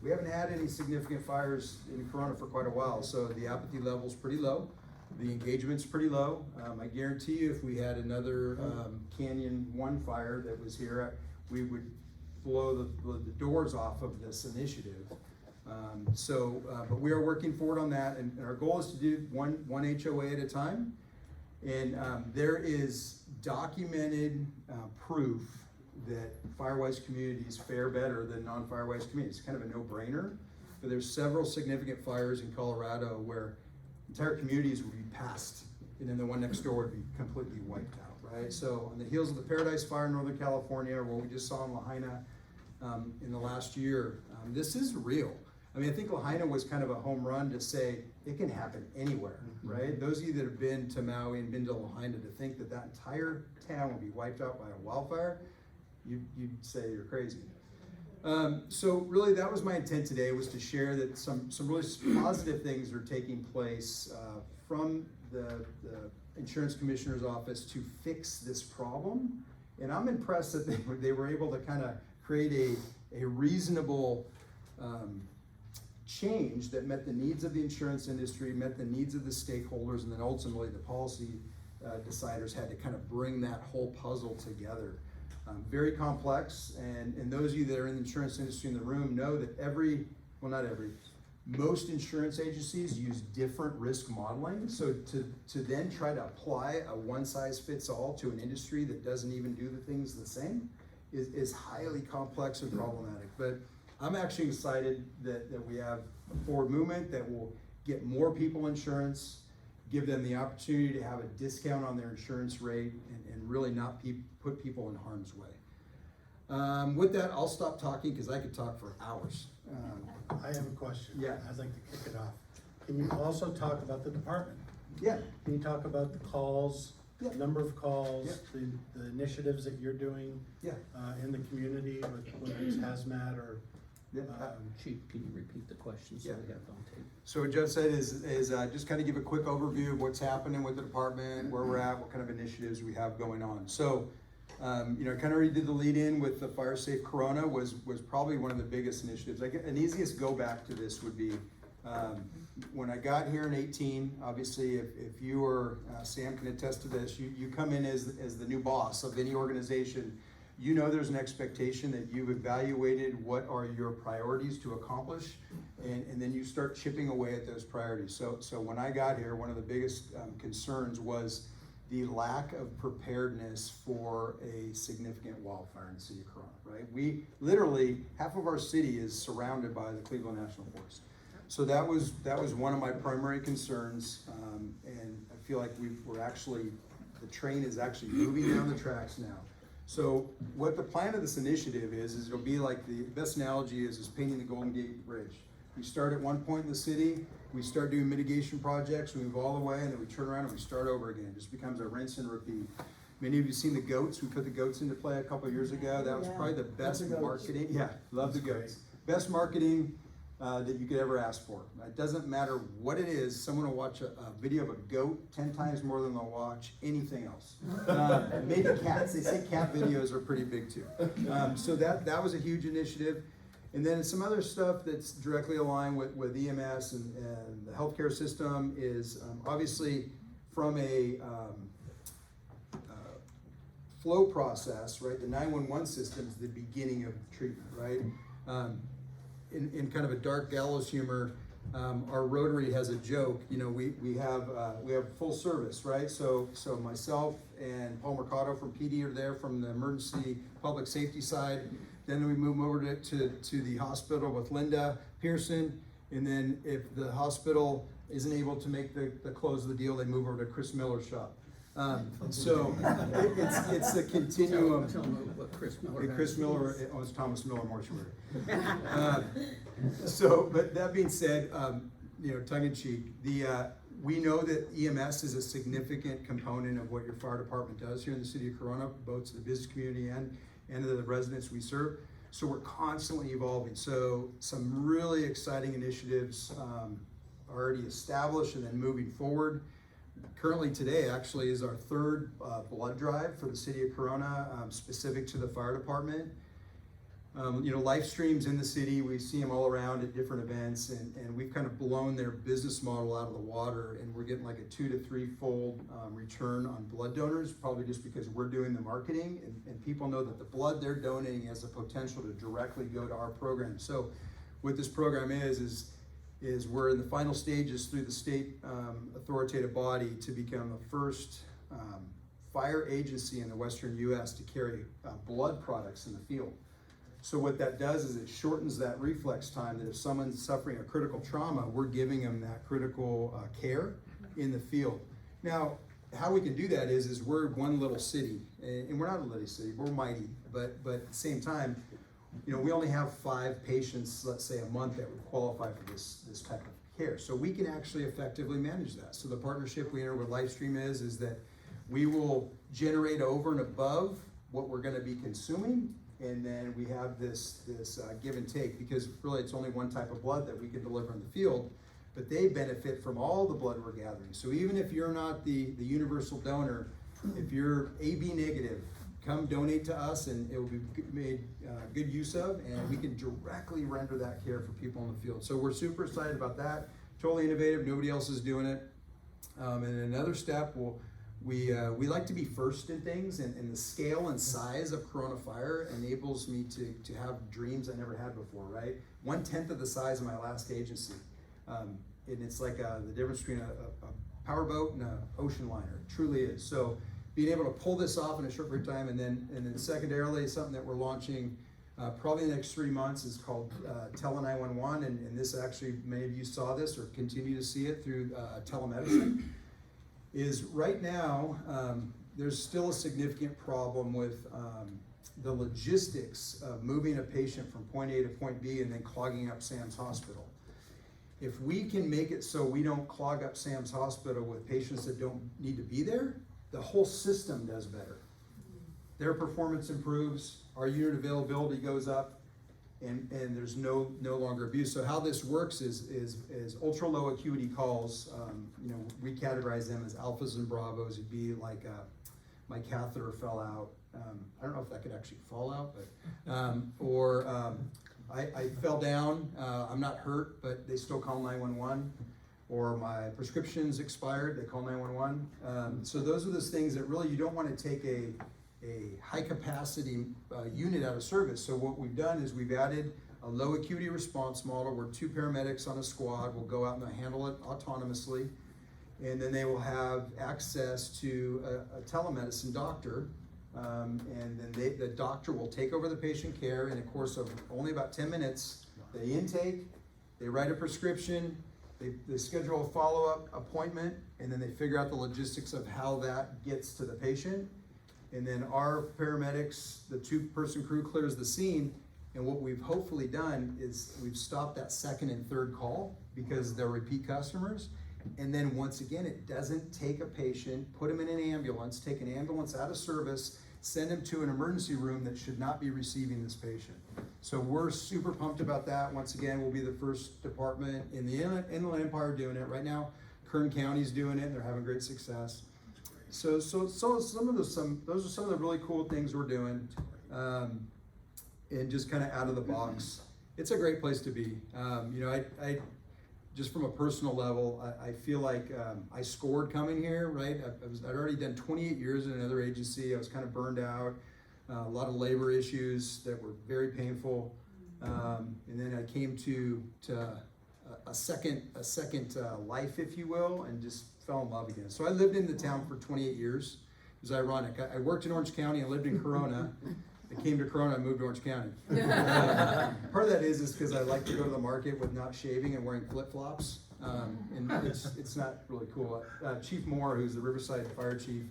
We haven't had any significant fires in Corona for quite a while, so the apathy level's pretty low. The engagement's pretty low. I guarantee you if we had another Canyon 1 fire that was here, we would blow the doors off of this initiative. But we are working forward on that, and our goal is to do one HOA at a time. And there is documented proof that Firewise communities fare better than non-Firewise communities. It's kind of a no-brainer, but there's several significant fires in Colorado where entire communities would be passed, and then the one next door would be completely wiped out, right? So on the heels of the Paradise Fire in Northern California, or what we just saw in Lahaina in the last year, this is real. I mean, I think Lahaina was kind of a home run to say it can happen anywhere, right? Those of you that have been to Maui and been to Lahaina, to think that that entire town will be wiped out by a wildfire, you'd say you're crazy. So really that was my intent today, was to share that some really positive things are taking place from the insurance commissioner's office to fix this problem. And I'm impressed that they were able to kind of create a reasonable change that met the needs of the insurance industry, met the needs of the stakeholders, and then ultimately the policy deciders had to kind of bring that whole puzzle together. Very complex, and those of you that are in the insurance industry in the room know that most insurance agencies use different risk modeling. So to then try to apply a one-size-fits-all to an industry that doesn't even do the things the same is highly complex and problematic. But I'm actually excited that we have a forward movement that will get more people insurance, give them the opportunity to have a discount on their insurance rate, and really not put people in harm's way. With that, I'll stop talking because I could talk for hours. I have a question. Yeah. I'd like to kick it off. Can you also talk about the department? Yeah. Can you talk about the calls, Yeah. number of calls, Yeah. the initiatives that you're doing Yeah. in the community, whether it's hazmat or Chief, can you repeat the question so Yeah. we have it on tape? So what Jeff said is just kind of give a quick overview of what's happening with the department, where we're at, what kind of initiatives we have going on. So, you know, kind of already did the lead in with the Fire Safe Corona was probably one of the biggest initiatives. Like an easiest go back to this would be when I got here in 18, obviously if you or Sam can attest to this, you come in as the new boss of any organization. You know there's an expectation that you've evaluated what are your priorities to accomplish, and then you start chipping away at those priorities. So when I got here, one of the biggest concerns was the lack of preparedness for a significant wildfire in the city of Corona, right? We literally, half of our city is surrounded by the Cleveland National Forest. So that was one of my primary concerns, and I feel like the train is actually moving down the tracks now. So what the plan of this initiative is it'll be like the best analogy is painting the Golden Gate Bridge. We start at one point in the city, we start doing mitigation projects, we move all the way, and then we turn around and we start over again. It just becomes a rinse and repeat. Many of you seen the goats. We put the goats into play a couple of years ago. That was probably the best marketing. Yeah, love the goats. Best marketing that you could ever ask for. It doesn't matter what it is, someone will watch a video of a goat 10 times more than they'll watch anything else. Maybe cats, they say cat videos are pretty big too. So that was a huge initiative. And then some other stuff that's directly aligned with EMS and the healthcare system is obviously from a flow process, right? The 911 system is the beginning of treatment, right? In kind of a dark gallows humor, our Rotary has a joke. You know, we have full service, right? So myself and Paul Mercado from PD are there from the emergency public safety side. Then we move over to the hospital with Linda Pearson, and then if the hospital isn't able to make the close of the deal, they move over to Chris Miller's shop. So it's the continuum. Tell them what Chris Miller has. Chris Miller owns Thomas Miller Mortuary. But that being said, you know, tongue in cheek, we know that EMS is a significant component of what your fire department does here in the city of Corona, both to the business community and to the residents we serve. So we're constantly evolving. So some really exciting initiatives already established and then moving forward. Currently today actually is our third blood drive for the city of Corona, specific to the fire department. You know, live streams in the city, we see them all around at different events, and we've kind of blown their business model out of the water, and we're getting like a 2 to 3-fold return on blood donors, probably just because we're doing the marketing, and people know that the blood they're donating has the potential to directly go to our program. So what this program is we're in the final stages through the state authoritative body to become the first fire agency in the Western U.S. to carry blood products in the field. So what that does is it shortens that reflex time that if someone's suffering a critical trauma, we're giving them that critical care in the field. Now, how we can do that is we're one little city, and we're not a little city, we're mighty, but at the same time, you know, we only have 5 patients, let's say, a month that would qualify for this type of care. So we can actually effectively manage that. So the partnership we enter with Livestream is that we will generate over and above what we're going to be consuming, and then we have this give and take, because really it's only one type of blood that we can deliver in the field, but they benefit from all the blood we're gathering. So even if you're not the universal donor, if you're AB negative, come donate to us and it will be made good use of, and we can directly render that care for people in the field. So we're super excited about that. Totally innovative, nobody else is doing it. And another step, we like to be first in things, and the scale and size of Corona Fire enables me to have dreams I never had before, right? 1/10 of the size of my last agency. And it's like the difference between a powerboat and an ocean liner. It truly is. So being able to pull this off in a short period of time, and then secondarily, something that we're launching probably in the next 3 months is called Tele911, and this actually, many of you saw this or continue to see it through telemedicine, is right now, there's still a significant problem with the logistics of moving a patient from point A to point B and then clogging up Sam's Hospital. If we can make it so we don't clog up Sam's Hospital with patients that don't need to be there, the whole system does better. Their performance improves, our unit availability goes up, and there's no longer abuse. So how this works is ultra low acuity calls. We categorize them as alphas and bravos. It'd be like my catheter fell out. I don't know if that could actually fall out, but I fell down. I'm not hurt, but they still call 911. Or my prescription's expired, they call 911. So those are those things that really you don't want to take a high capacity unit out of service. So what we've done is we've added a low acuity response model where 2 paramedics on a squad will go out and handle it autonomously. And then they will have access to a telemedicine doctor. And then the doctor will take over the patient care in a course of only about 10 minutes. They intake, they write a prescription, they schedule a follow-up appointment, and then they figure out the logistics of how that gets to the patient. And then our paramedics, the 2-person crew clears the scene. And what we've hopefully done is we've stopped that second and third call because they're repeat customers. And then once again, it doesn't take a patient, put them in an ambulance, take an ambulance out of service, send them to an emergency room that should not be receiving this patient. So we're super pumped about that. Once again, we'll be the first department in the Inland Empire doing it. Right now, Kern County's doing it, and they're having great success. So those are some of the really cool things we're doing, and just kind of out of the box. It's a great place to be. I just from a personal level, I feel like I scored coming here, right? I'd already done 28 years in another agency. I was kind of burned out, a lot of labor issues that were very painful. And then I came to a second life, if you will, and just fell in love again. So I lived in the town for 28 years. It was ironic. I worked in Orange County and lived in Corona. I came to Corona and moved to Orange County. Part of that is because I like to go to the market with not shaving and wearing flip-flops. And it's not really cool. Chief Moore, who's the Riverside Fire Chief,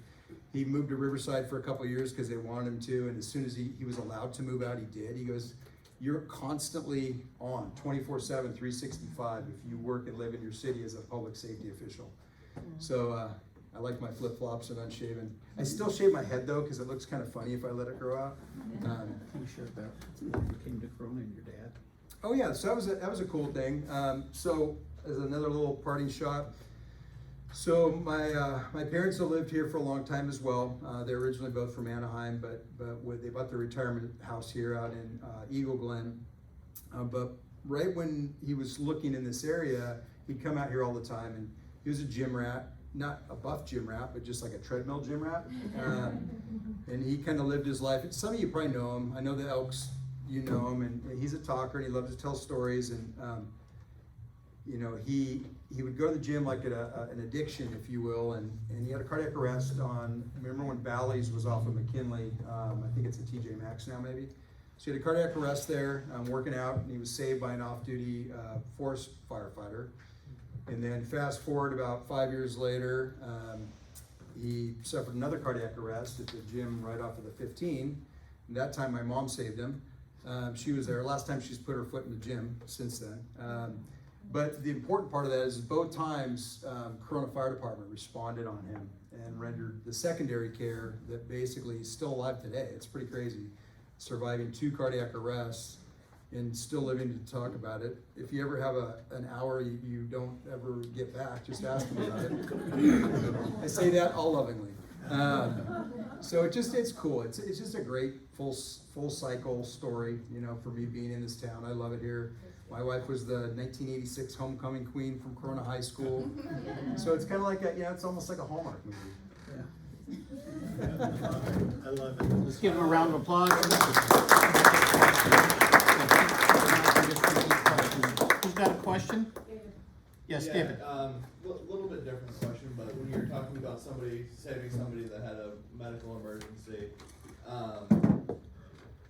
he moved to Riverside for a couple of years because they wanted him to, and as soon as he was allowed to move out, he did. He goes, you're constantly on, 24/7, 365 if you work and live in your city as a public safety official. So I like my flip-flops and unshaven. I still shave my head though, because it looks kind of funny if I let it grow out. Can you share about when you came to Corona and your dad? Oh yeah, so that was a cool thing. So as another little parting shot, so my parents have lived here for a long time as well. They're originally both from Anaheim, but they bought their retirement house here out in Eagle Glen. But right when he was looking in this area, he'd come out here all the time, and he was a gym rat. Not a buff gym rat, but just like a treadmill gym rat. And he kind of lived his life. Some of you probably know him. I know the Elks, you know him, and he's a talker, and he loves to tell stories. And he would go to the gym like an addiction, if you will. And he had a cardiac arrest on, remember when Bally's was off of McKinley? I think it's a TJ Maxx now, maybe. So he had a cardiac arrest there, working out, and he was saved by an off-duty forest firefighter. And then fast forward about 5 years later, he suffered another cardiac arrest at the gym right off of the 15. And that time my mom saved him. She was there. Last time she's put her foot in the gym since then. But the important part of that is both times Corona Fire Department responded on him and rendered the secondary care that basically he's still alive today. It's pretty crazy. Surviving 2 cardiac arrests and still living to talk about it. If you ever have an hour you don't ever get back, just ask him about it. I say that all lovingly. So it's cool. It's just a great full cycle story, for me being in this town. I love it here. My wife was the 1986 homecoming queen from Corona High School. So it's kind of like it's almost like a Hallmark movie. I love it. Let's give him a round of applause. Who's got a question? Yes, Yeah, David. Little bit different question, but when you're talking about saving somebody that had a medical emergency,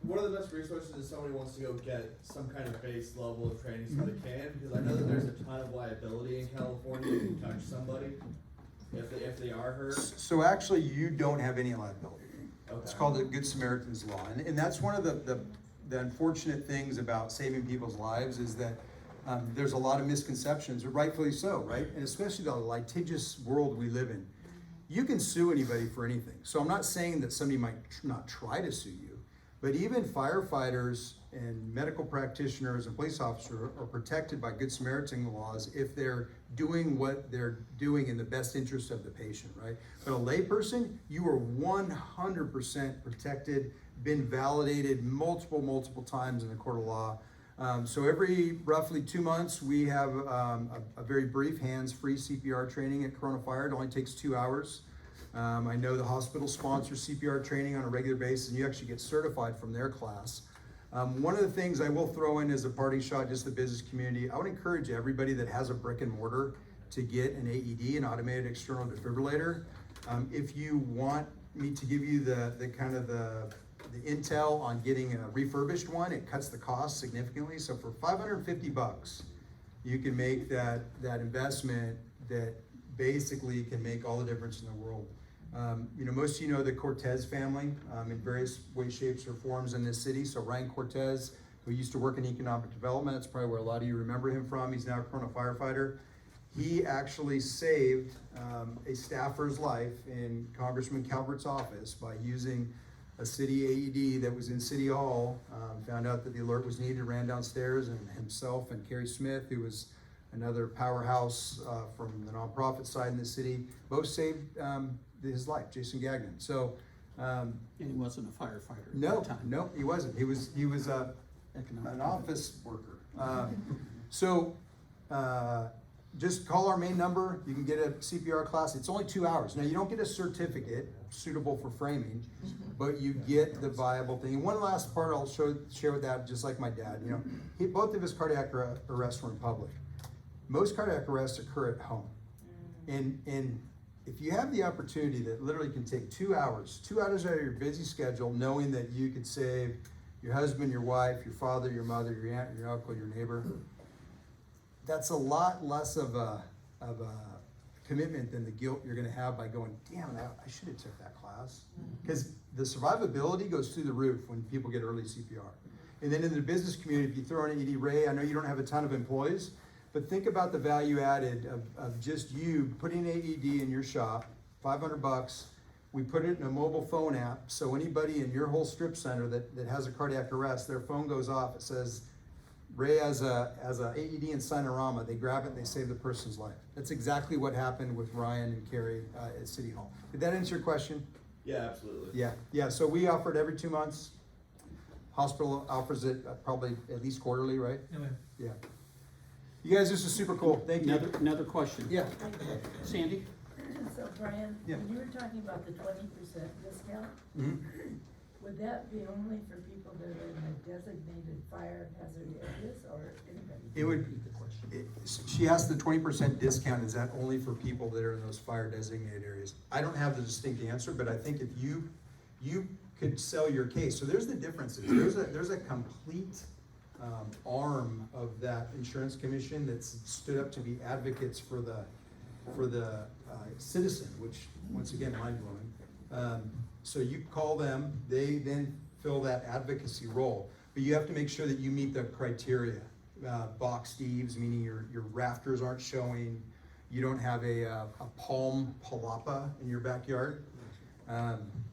what are the best resources if somebody wants to go get some kind of base level of training so they can? Because I know that there's a ton of liability in California if you touch somebody, if they are hurt. So actually, you don't have any liability. Okay. It's called the Good Samaritan's Law. And that's one of the unfortunate things about saving people's lives is that there's a lot of misconceptions, rightfully so, right? And especially the litigious world we live in. You can sue anybody for anything. So I'm not saying that somebody might not try to sue you, but even firefighters and medical practitioners and police officers are protected by Good Samaritan laws if they're doing what they're doing in the best interest of the patient, right? But a layperson, you are 100% protected, been validated multiple times in the court of law. So every roughly 2 months, we have a very brief hands-free CPR training at Corona Fire. It only takes 2 hours. I know the hospital sponsors CPR training on a regular basis, and you actually get certified from their class. One of the things I will throw in as a parting shot, just the business community, I would encourage everybody that has a brick and mortar to get an AED, an automated external defibrillator. If you want me to give you the intel on getting a refurbished one, it cuts the cost significantly. So for $550, you can make that investment that basically can make all the difference in the world. Most of you know the Cortez family in various ways, shapes, or forms in this city. So Ryan Cortez, who used to work in economic development, that's probably where a lot of you remember him from. He's now a Corona firefighter. He actually saved a staffer's life in Congressman Calvert's office by using a city AED that was in City Hall. Found out that the alert was needed, ran downstairs, and himself and Carrie Smith, who was another powerhouse from the nonprofit side in the city, both saved his life, Jason Gagnon. So, And he wasn't a firefighter at that time. No, he wasn't. He was an office worker. Just call our main number. You can get a CPR class. It's only 2 hours. Now, you don't get a certificate suitable for framing, but you get the viable thing. And one last part I'll share with that, just like my dad. Both of his cardiac arrests were in public. Most cardiac arrests occur at home. And if you have the opportunity that literally can take 2 hours out of your busy schedule, knowing that you could save your husband, your wife, your father, your mother, your aunt, your uncle, your neighbor, that's a lot less of a commitment than the guilt you're going to have by going, damn, I should have took that class. Because the survivability goes through the roof when people get early CPR. And then in the business community, if you throw in AED, Ray, I know you don't have a ton of employees, but think about the value added of just you putting AED in your shop, $500. We put it in a mobile phone app, so anybody in your whole strip center that has a cardiac arrest, their phone goes off, it says, Ray has a AED in Sinorama. They grab it, they save the person's life. That's exactly what happened with Ryan and Carrie at City Hall. Did that answer your question? Yeah, absolutely. Yeah. So we offer it every 2 months. Hospital offers it probably at least quarterly, right? Yeah. You guys, this is super cool. Thank you. Another question. Yeah. Sandy? So Brian, Yeah. when you were talking about the 20% discount, would that be only for people that are in a designated fire hazard areas or anybody? It would. She asked the 20% discount. Is that only for people that are in those fire designated areas? I don't have the distinct answer, but I think if you could sell your case. So there's the differences. There's a complete arm of that insurance commission that's stood up to be advocates for the citizen, which once again mind blowing. So you call them, they then fill that advocacy role, but you have to make sure that you meet the criteria. Box Steves, meaning your rafters aren't showing, you don't have a palm palapa in your backyard.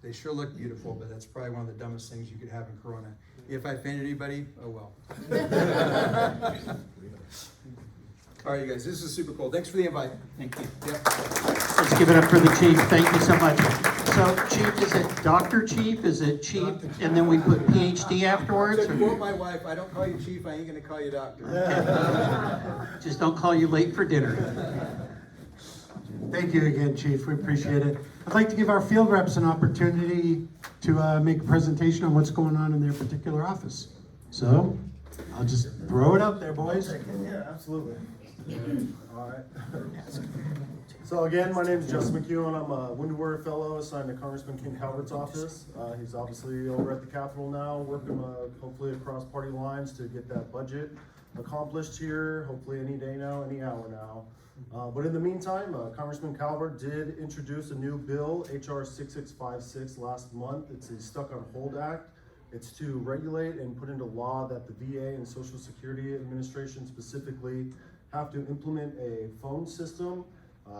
They sure look beautiful, but that's probably one of the dumbest things you could have in Corona. If I offended anybody, oh well. All right, you guys, this is super cool. Thanks for the invite. Thank you. Yep. Let's give it up for the chief. Thank you so much. So Chief, is it Dr. Chief? Is it Chief and then we put PhD afterwards? To quote my wife, I don't call you chief, I ain't gonna call you doctor. Just don't call you late for dinner. Thank you again, Chief. We appreciate it. I'd like to give our field reps an opportunity to make a presentation on what's going on in their particular office. So I'll just throw it up there, boys. Yeah, absolutely. All right. So again, my name is Justin McEwen. I'm a Wounded Warrior Fellow assigned to Congressman King Calvert's office. He's obviously over at the Capitol now, working hopefully across party lines to get that budget accomplished here, hopefully any day now, any hour now. But in the meantime, Congressman Calvert did introduce a new bill, HR 6656, last month. It's the Stuck on Hold Act. It's to regulate and put into law that the VA and Social Security Administration specifically have to implement a phone system.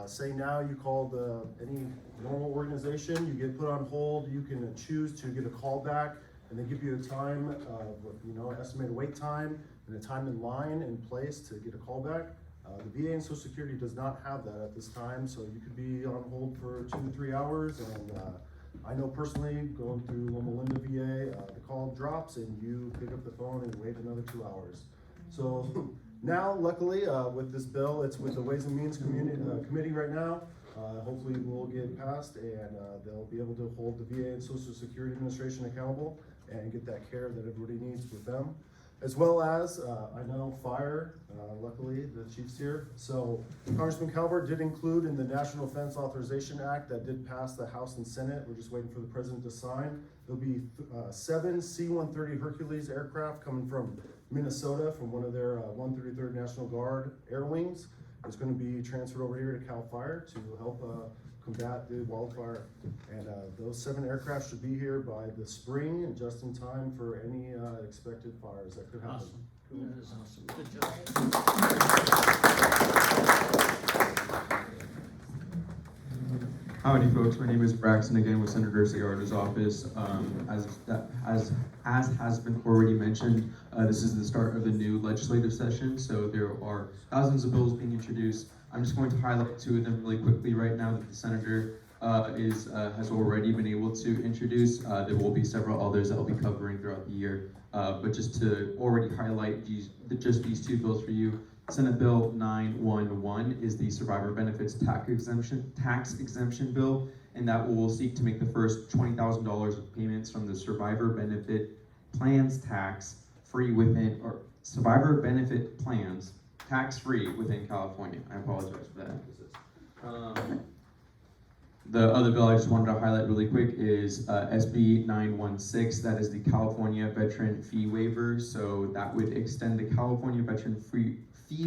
Say now you call any normal organization, you get put on hold, you can choose to get a call back, and they give you a time, estimated wait time, and a time in line in place to get a call back. The VA and Social Security does not have that at this time, so you could be on hold for 2 to 3 hours, and I know personally, going through Loma Linda VA, the call drops and you pick up the phone and wait another 2 hours. So now, luckily, with this bill, it's with the Ways and Means Committee right now. Hopefully it will get passed, and they'll be able to hold the VA and Social Security Administration accountable and get that care that everybody needs with them. As well as, I know fire, luckily the chief's here. So Congressman Calvert did include in the National Defense Authorization Act that did pass the House and Senate. We're just waiting for the president to sign. There'll be 7 C-130 Hercules aircraft coming from Minnesota from one of their 133rd National Guard Air Wings. It's going to be transferred over here to CAL FIRE to help combat the wildfire. And those 7 aircraft should be here by the spring and just in time for any expected fires that could happen. Awesome. That is awesome. Good job. Howdy folks, my name is Braxton again with Senator Segarra's office. As has been already mentioned, this is the start of the new legislative session, so there are thousands of bills being introduced. I'm just going to highlight 2 of them really quickly right now that the Senator has already been able to introduce. There will be several others that I'll be covering throughout the year, but just to already highlight just these 2 bills for you. Senate Bill 911 is the Survivor Benefits tax exemption bill, and that will seek to make the first $20,000 of payments from the Survivor Benefit Plans tax free within, or Survivor Benefit Plans tax free within California. I apologize for that emphasis. The other bill I just wanted to highlight really quick is SB 916. That is the California Veteran Fee Waiver. So that would extend the California Veteran Fee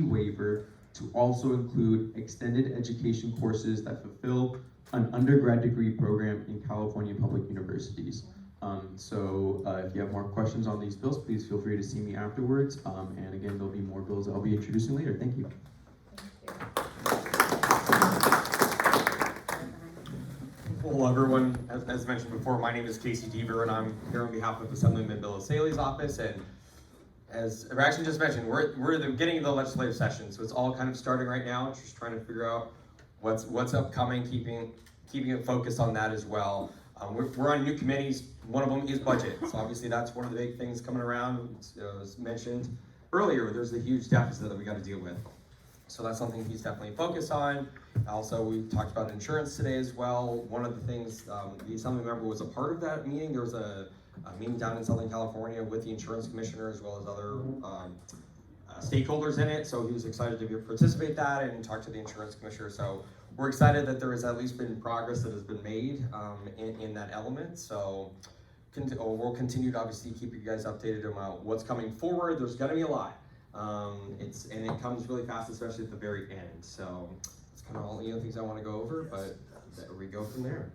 Waiver to also include extended education courses that fulfill an undergrad degree program in California public universities. If you have more questions on these bills, please feel free to see me afterwards. And again, there'll be more bills I'll be introducing later. Thank you. Hello everyone, as mentioned before, my name is Casey Deaver and I'm here on behalf of Assemblyman Bill Saley's office, and as Braxton just mentioned, we're at the beginning of the legislative session, so it's all kind of starting right now, just trying to figure out what's upcoming, keeping it focused on that as well. We're on new committees. One of them is budget, so obviously that's one of the big things coming around. As mentioned earlier, there's a huge deficit that we got to deal with. So that's something he's definitely focused on. Also, we talked about insurance today as well. One of the things, the Assembly member was a part of that meeting. There was a meeting down in Southern California with the insurance commissioner as well as other stakeholders in it. So he was excited to participate in that and talk to the insurance commissioner. So we're excited that there has at least been progress that has been made in that element. So we'll continue to obviously keep you guys updated about what's coming forward. There's gonna be a lot. And it comes really fast, especially at the very end. So it's kind of all the things I want to go over, but there we go from there.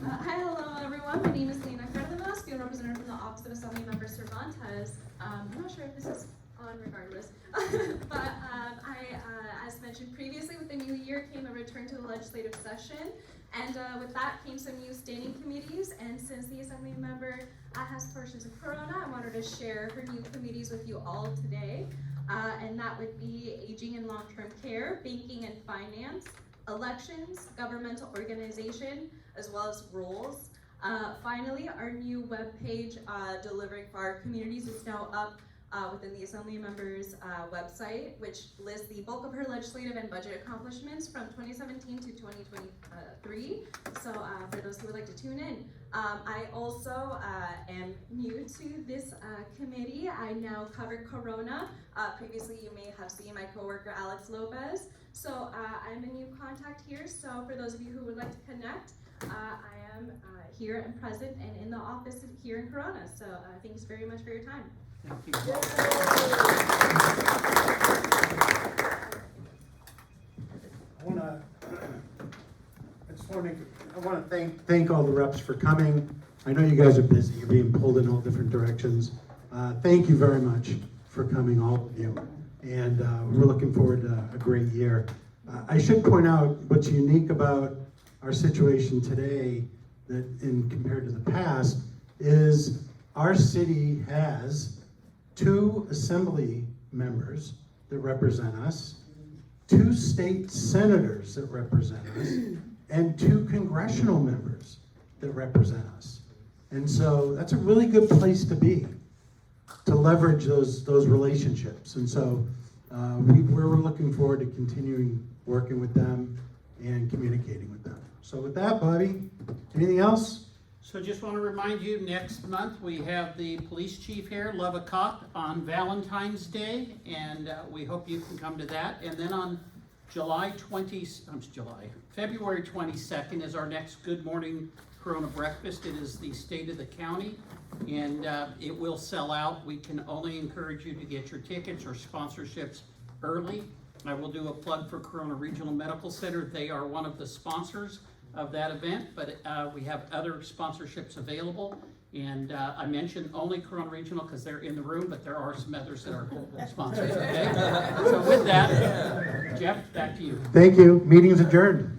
Hi, hello everyone. My name is Lena Cardenas, field representative from the Office of Assembly Member Cervantes. I'm not sure if this is on regardless, but as mentioned previously, with the new year came a return to the legislative session. And with that came some new standing committees, and since the Assembly member has portions of Corona, I wanted to share her new committees with you all today. And that would be Aging and Long-Term Care, Banking and Finance, Elections, Governmental Organization, as well as Rules. Finally, our new webpage, Delivering for Our Communities, is now up within the Assembly members' website, which lists the bulk of her legislative and budget accomplishments from 2017 to 2023. So for those who would like to tune in. I also am new to this committee. I now cover Corona. Previously, you may have seen my coworker Alex Lopez. So I'm a new contact here. So for those of you who would like to connect, I am here and present and in the office here in Corona. So thanks very much for your time. Thank you. I want to thank all the reps for coming. I know you guys are busy. You're being pulled in all different directions. Thank you very much for coming, all of you. And we're looking forward to a great year. I should point out what's unique about our situation today that in compared to the past is our city has 2 assembly members that represent us, 2 state senators that represent us, and 2 congressional members that represent us. And so that's a really good place to be, to leverage those relationships. And so we're looking forward to continuing working with them and communicating with them. So with that, Bobby, anything else? So just want to remind you, next month we have the police chief here, Leva Koch, on Valentine's Day, and we hope you can come to that. And then on February 22nd is our next Good Morning Corona breakfast. It is the state of the county, and it will sell out. We can only encourage you to get your tickets or sponsorships early. I will do a plug for Corona Regional Medical Center. They are one of the sponsors of that event, but we have other sponsorships available. And I mentioned only Corona Regional because they're in the room, but there are some others that are sponsors, okay? So with that, Jeff, back to you. Thank you. Meeting's adjourned.